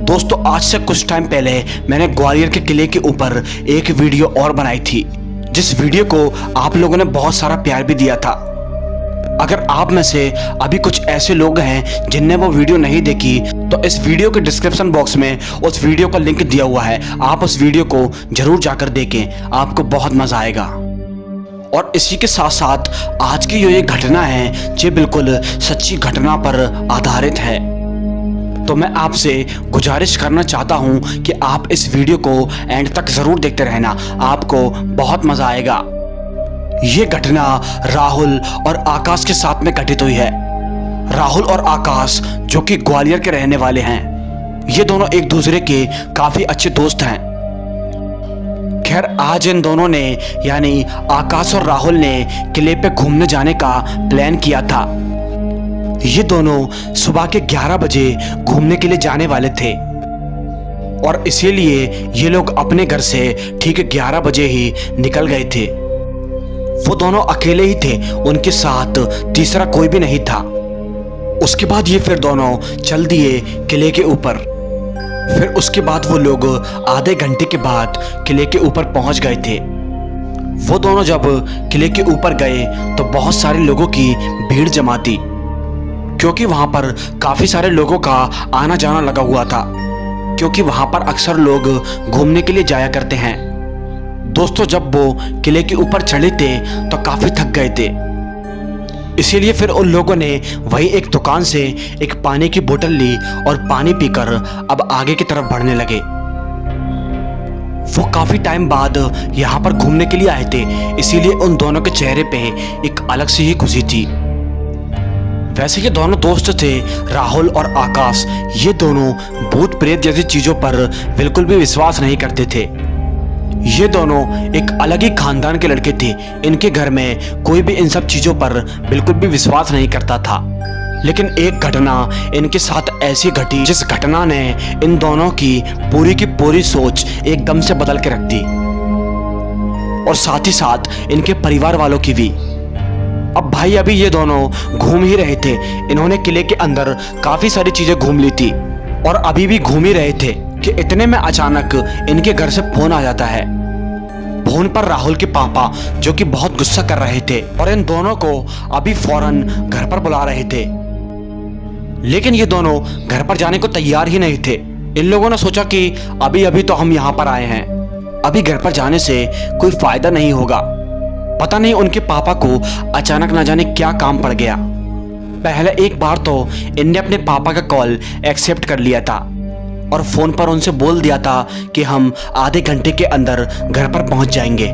दोस्तों आज से कुछ टाइम पहले मैंने ग्वालियर के किले के ऊपर एक वीडियो और बनाई थी, जिस वीडियो को आप लोगों ने बहुत सारा प्यार भी दिया था। अगर आप में से अभी कुछ ऐसे लोग हैं जिनने वो वीडियो नहीं देखी तो इस वीडियो के डिस्क्रिप्शन बॉक्स में उस वीडियो का लिंक दिया हुआ है, आप उस वीडियो को जरूर जाकर देखें, आपको बहुत मजा आएगा। और इसी के साथ साथ आज की ये घटना है ये बिल्कुल सच्ची घटना पर आधारित है, तो मैं आपसे गुजारिश करना चाहता हूं कि आप इस वीडियो को एंड तक जरूर देखते रहना, आपको बहुत मजा आएगा। ये घटना राहुल और आकाश के साथ में घटित हुई है। राहुल और आकाश जो कि ग्वालियर के रहने वाले हैं, ये दोनों एक दूसरे के काफी अच्छे दोस्त हैं। खैर आज इन दोनों ने यानी आकाश और राहुल ने किले पे घूमने जाने का प्लान किया था। ये दोनों सुबह के 11 बजे घूमने के लिए जाने वाले थे और इसीलिए ये लोग अपने घर से ठीक 11 बजे ही निकल गए थे। वो दोनों अकेले ही थे, उनके साथ तीसरा कोई भी नहीं था। उसके बाद ये फिर दोनों चल दिए किले के ऊपर। फिर उसके बाद वो लोग आधे घंटे के बाद किले के ऊपर पहुंच गए थे। वो दोनों जब किले के ऊपर गए तो बहुत सारे लोगों की भीड़ जमा थी, क्योंकि वहां पर काफी सारे लोगों का आना जाना लगा हुआ था, क्योंकि वहां पर अक्सर लोग घूमने के लिए जाया करते हैं। दोस्तों जब वो किले के ऊपर चढ़े थे तो काफी थक गए थे, इसीलिए फिर उन लोगों ने वही एक दुकान से एक पानी की बोतल ली और पानी पीकर अब आगे की तरफ बढ़ने लगे। वो काफी टाइम बाद यहाँ पर घूमने के लिए आए थे, इसीलिए उन दोनों के चेहरे पे एक अलग सी ही खुशी थी। वैसे ये दोनों दोस्त थे राहुल और आकाश, ये दोनों भूत प्रेत जैसी चीजों पर बिल्कुल भी विश्वास नहीं करते थे। ये दोनों एक अलग ही खानदान के लड़के थे, इनके घर में कोई भी इन सब चीजों पर बिल्कुल भी विश्वास नहीं करता था। लेकिन एक घटना इनके साथ ऐसी घटी जिस घटना ने इन दोनों की पूरी सोच एकदम से बदल के रख दी, और साथ ही साथ इनके परिवार वालों की भी। अब भाई अभी ये दोनों घूम ही रहे थे, इन्होंने किले के अंदर काफी सारी चीजें घूम ली थी और अभी भी घूम ही रहे थे कि इतने में अचानक इनके घर से फोन आ जाता है। फोन पर राहुल के पापा जो कि बहुत गुस्सा कर रहे थे और इन दोनों को अभी फौरन घर पर बुला रहे थे। लेकिन ये दोनों घर पर जाने को तैयार ही नहीं थे। इन लोगों ने सोचा कि अभी अभी तो हम यहाँ पर आए हैं, अभी घर पर जाने से कोई फायदा नहीं होगा। पता नहीं उनके पापा को अचानक ना जाने क्या काम पड़ गया। पहले एक बार तो इनने अपने पापा का कॉल एक्सेप्ट कर लिया था और फोन पर उनसे बोल दिया था कि हम आधे घंटे के अंदर घर पर पहुंच जाएंगे।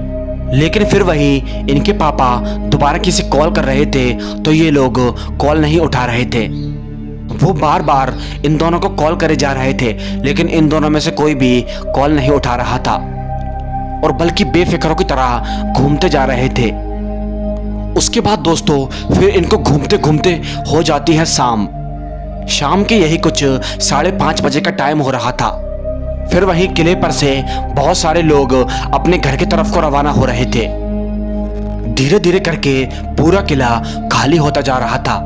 लेकिन फिर वही इनके पापा दोबारा किसी कॉल कर रहे थे तो ये लोग कॉल नहीं उठा रहे थे। वो बार बार इन दोनों को कॉल करे जा रहे थे, लेकिन इन दोनों में से कोई भी कॉल नहीं उठा रहा था और बल्कि बेफिक्रों की तरह घूमते जा रहे थे। उसके बाद दोस्तों फिर इनको घूमते घूमते हो जाती है शाम के यही कुछ 5:30 बजे का टाइम हो रहा था। फिर वहीं किले पर से बहुत सारे लोग अपने घर की तरफ को रवाना हो रहे थे। धीरे धीरे करके पूरा किला खाली होता जा रहा था,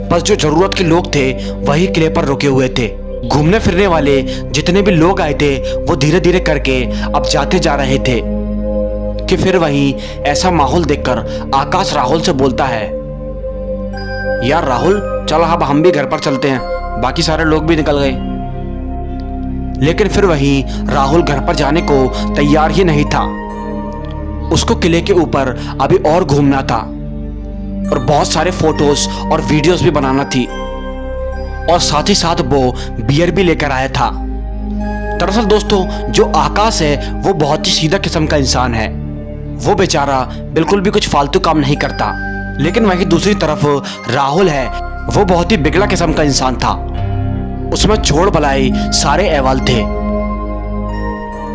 बस जो जरूरत के लोग थे वही किले पर रुके हुए थे। घूमने फिरने वाले जितने भी लोग आए थे वो धीरे धीरे करके अब जाते जा रहे थे कि फिर वहीं ऐसा माहौल देखकर आकाश राहुल से बोलता है, यार राहुल चलो अब हम भी घर पर चलते हैं, बाकी सारे लोग भी निकल गए। लेकिन फिर वहीं राहुल घर पर जाने को तैयार ही नहीं था। उसको किले के ऊपर अभी और घूमना था और बहुत सारे फोटोज और वीडियोस भी बनाना थी, और साथ ही साथ वो बियर भी लेकर आया था। दरअसल दोस्तों जो आकाश है वो बहुत ही सीधा किस्म का इंसान है, वो बेचारा बिल्कुल भी कुछ फालतू काम नहीं करता। लेकिन वहीं दूसरी तरफ राहुल है, वो बहुत ही बिगड़ा किस्म का इंसान था, उसमें छोड़ भलाई सारे अहवाल थे।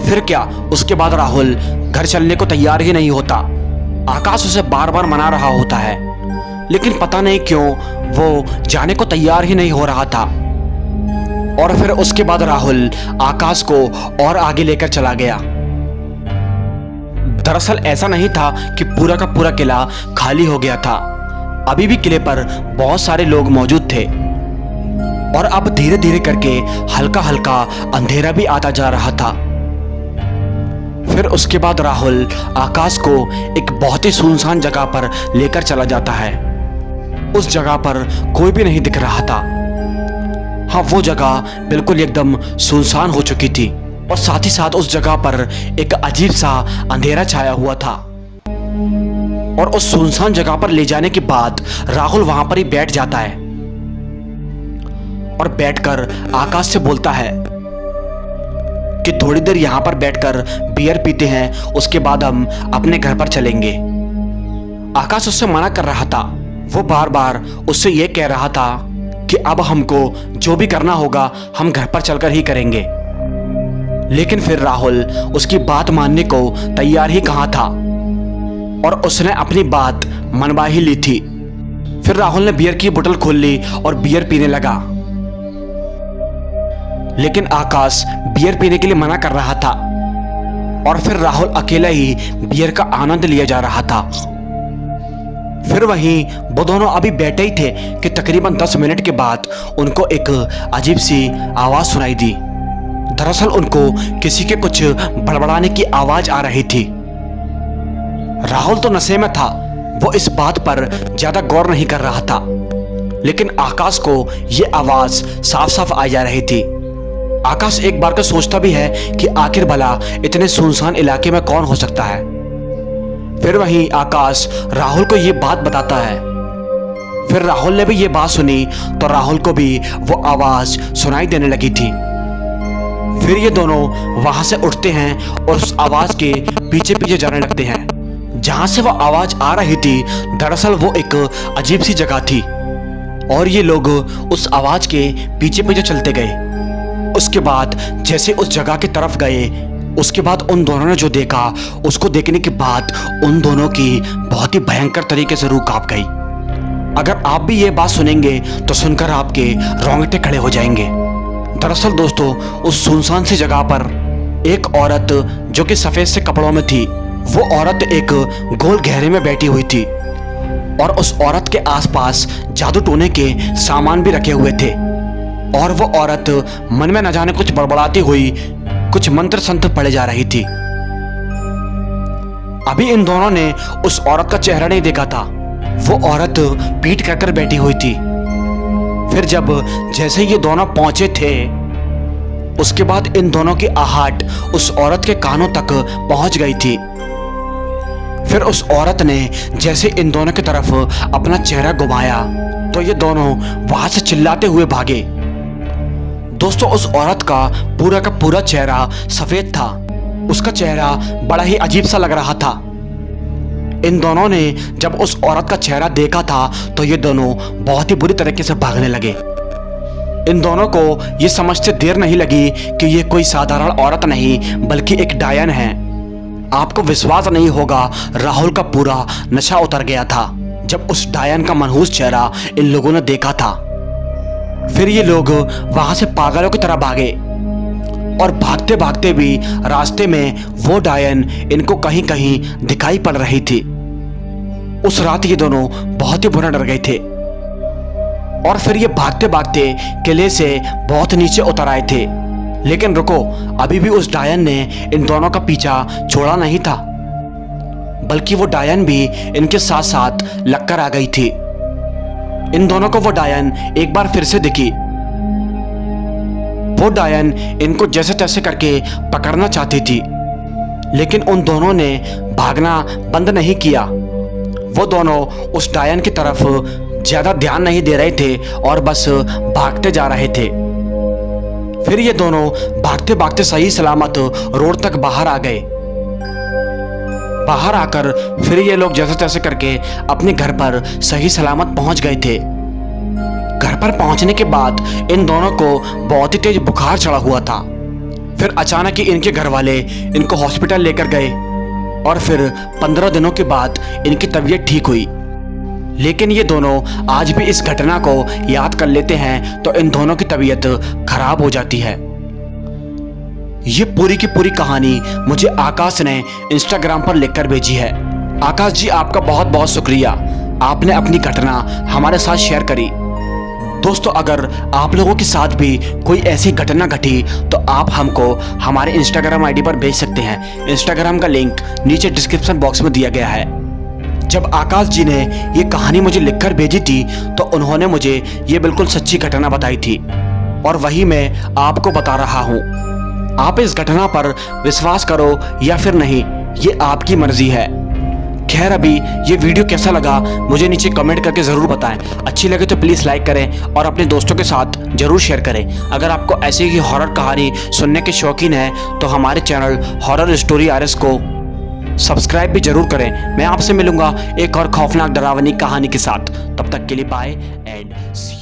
फिर क्या, उसके बाद राहुल घर चलने को तैयार ही नहीं होता। आकाश उसे बार बार मना रहा होता है, लेकिन पता नहीं क्यों वो जाने को तैयार ही नहीं हो रहा था। और फिर उसके बाद राहुल आकाश को और आगे लेकर चला गया। दरअसल ऐसा नहीं था कि पूरा का पूरा किला खाली हो गया था, अभी भी किले पर बहुत सारे लोग मौजूद थे। और अब धीरे धीरे करके हल्का हल्का अंधेरा भी आता जा रहा था। फिर उसके बाद राहुल आकाश को एक बहुत ही सुनसान जगह पर लेकर चला जाता है। उस जगह पर कोई भी नहीं दिख रहा था। हाँ, वो जगह बिल्कुल एकदम सुनसान हो चुकी थी और साथ ही साथ उस जगह पर एक अजीब सा अंधेरा छाया हुआ था। और उस सुनसान जगह पर ले जाने के बाद राहुल वहां पर ही बैठ जाता है और बैठकर आकाश से बोलता है कि थोड़ी देर यहां पर बैठकर बियर पीते हैं, उसके बाद हम अपने घर पर चलेंगे। आकाश उससे मना कर रहा था। वो बार बार उससे यह कह रहा था कि अब हमको जो भी करना होगा हम घर पर चलकर ही करेंगे। लेकिन फिर राहुल उसकी बात मानने को तैयार ही कहाँ था और उसने अपनी बात मनवा ही ली थी। फिर राहुल ने बियर की बोतल खोल ली और बियर पीने लगा। लेकिन आकाश बियर पीने के लिए मना कर रहा था और फिर राहुल अकेला ही बियर का आनंद लिया जा रहा था। फिर वहीं वो दोनों अभी बैठे ही थे कि तकरीबन 10 मिनट के बाद उनको एक अजीब सी आवाज सुनाई दी। दरअसल उनको किसी के कुछ बड़बड़ाने की आवाज आ रही थी। राहुल तो नशे में था, वो इस बात पर ज्यादा गौर नहीं कर रहा था, लेकिन आकाश को यह आवाज साफ साफ आ जा रही थी। आकाश एक बार का सोचता भी है कि आखिर भला इतने सुनसान इलाके में कौन हो सकता है। फिर वहीं आकाश राहुल को यह बात बताता है। फिर राहुल ने भी यह बात सुनी तो राहुल को भी वो आवाज सुनाई देने लगी थी। फिर ये दोनों वहां से उठते हैं और उस आवाज के पीछे पीछे जाने लगते हैं। जहां से वो आवाज आ रही थी दरअसल वो एक अजीब सी जगह थी और ये लोग उस आवाज के पीछे पीछे चलते गए। उसके बाद जैसे उस जगह की तरफ गए, उसके बाद उन दोनों ने जो देखा, उसको देखने के बाद उन दोनों की बहुत ही भयंकर तरीके से रूह कांप गई। अगर आप भी ये बात सुनेंगे तो सुनकर आपके रोंगटे खड़े हो जाएंगे। दरअसल दोस्तों, उस सुनसान सी जगह पर एक औरत जो कि सफेद से कपड़ों में थी, वो औरत एक गोल घेरे में बैठी हुई थी और उस औरत के आसपास जादू टोने के सामान भी रखे हुए थे। और वो औरत मन में न जाने कुछ बड़बड़ाती हुई कुछ मंत्र संत्र पढ़े जा रही थी। अभी इन दोनों ने उस औरत का चेहरा नहीं देखा था। वो औरत पीठ कर बैठी हुई थी। फिर जब जैसे ये दोनों पहुंचे थे, उसके बाद इन दोनों की आहट उस औरत के कानों तक पहुंच गई थी। फिर उस औरत ने जैसे इन दोनों की तरफ अपना चेहरा घुमाया तो ये दोनों वहां से चिल्लाते हुए भागे। दोस्तों, उस औरत का पूरा चेहरा सफेद था। उसका चेहरा बड़ा ही अजीब सा लग रहा था। इन दोनों ने जब उस औरत का चेहरा देखा था तो ये दोनों बहुत ही बुरी तरीके से भागने लगे। इन दोनों को ये समझते देर नहीं लगी कि ये कोई साधारण औरत नहीं बल्कि एक डायन है। आपको विश्वास नहीं होगा, राहुल का पूरा नशा उतर गया था जब उस डायन का मनहूस चेहरा इन लोगों ने देखा था। फिर ये लोग वहां से पागलों की तरह भागे और भागते भागते भी रास्ते में वो डायन इनको कहीं कहीं दिखाई पड़ रही थी। उस रात ये दोनों बहुत ही बुरा डर गए थे और फिर ये भागते भागते किले से बहुत नीचे उतर आए थे। लेकिन रुको, अभी भी उस डायन ने इन दोनों का पीछा छोड़ा नहीं था, बल्कि वो डायन भी इनके साथ साथ लगकर आ गई थी। इन दोनों को वो डायन एक बार फिर से दिखी। वो डायन इनको जैसे तैसे करके पकड़ना चाहती थी, लेकिन उन दोनों ने भागना बंद नहीं किया। वो दोनों उस डायन की तरफ ज्यादा ध्यान नहीं दे रहे थे और बस भागते जा रहे थे। फिर ये दोनों भागते भागते सही सलामत रोड तक बाहर आ गए। बाहर आकर फिर ये लोग जैसे तैसे करके अपने घर पर सही सलामत पहुंच गए थे। घर पर पहुंचने के बाद इन दोनों को बहुत ही तेज बुखार चढ़ा हुआ था। फिर अचानक ही इनके घर वाले इनको हॉस्पिटल लेकर गए और फिर 15 दिनों के बाद इनकी तबीयत ठीक हुई। लेकिन ये दोनों आज भी इस घटना को याद कर लेते हैं तो इन दोनों की तबीयत खराब हो जाती है। ये पूरी की पूरी कहानी मुझे आकाश ने इंस्टाग्राम पर लिखकर भेजी है। आकाश जी, आपका बहुत बहुत शुक्रिया। आपने अपनी घटना हमारे साथ शेयर करी। दोस्तों अगर आप लोगों के साथ भी कोई ऐसी घटना घटी तो आप हमको हमारे इंस्टाग्राम आईडी पर भेज सकते हैं। इंस्टाग्राम का लिंक नीचे डिस्क्रिप्शन बॉक्स में दिया गया है। जब आकाश जी ने ये कहानी मुझे लिखकर भेजी थी तो उन्होंने मुझे ये बिल्कुल सच्ची घटना बताई थी और वही मैं आपको बता रहा हूँ। आप इस घटना पर विश्वास करो या फिर नहीं, ये आपकी मर्जी है। खैर अभी ये वीडियो कैसा लगा मुझे नीचे कमेंट करके ज़रूर बताएं। अच्छी लगे तो प्लीज़ लाइक करें और अपने दोस्तों के साथ ज़रूर शेयर करें। अगर आपको ऐसी ही हॉरर कहानी सुनने के शौकीन हैं तो हमारे चैनल हॉरर स्टोरी RS को सब्सक्राइब भी जरूर करें। मैं आपसे मिलूंगा एक और खौफनाक डरावनी कहानी के साथ। तब तक के लिए बाय एंड सी।